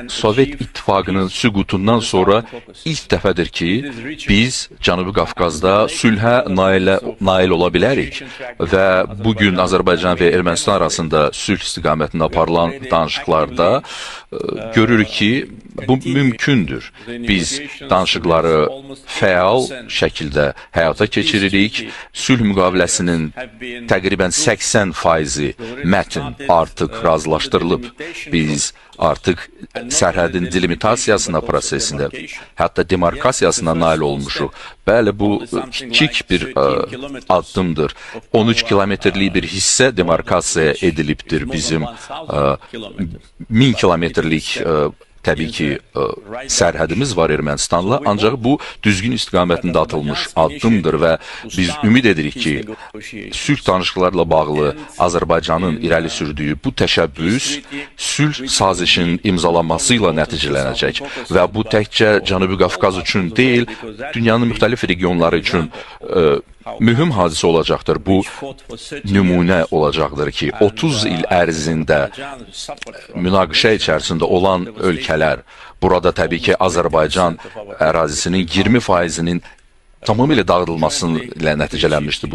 Sovet İttifaqının süqutundan sonra ilk dəfədir ki, biz Cənubi Qafqazda sülhə nail ola bilərik və bugün Azərbaycan və Ermənistan arasında sülh istiqamətində aparılan danışıqlarda görürük ki, bu mümkündür. Biz danışıqları fəal şəkildə həyata keçiririk. Sülh müqaviləsinin təqribən 80% mətn artıq razılaşdırılıb. Biz artıq sərhədin delimitasiyasına prosesində, hətta demarkasiyasına nail olmuşuq. Bəli, bu kiçik bir addımdır. 13 kilometrlik bir hissə demarkasiya edilibdir bizim 1000 kilometrlik təbii ki, sərhədimiz var Ermənistanla, ancaq bu düzgün istiqamətində atılmış addımdır və biz ümid edirik ki, sülh danışıqlarla bağlı Azərbaycanın irəli sürdüyü bu təşəbbüs sülh sazişinin imzalanması ilə nəticələnəcək və bu təkcə Cənubi Qafqaz üçün deyil, dünyanın müxtəlif regionları üçün mühüm hadisə olacaqdır. Bu nümunə olacaqdır ki, 30 il ərzində münaqişə içərisində olan ölkələr, burada təbii ki, Azərbaycan ərazisinin 20%-nin tamamilə dağıdılması ilə nəticələnmişdir.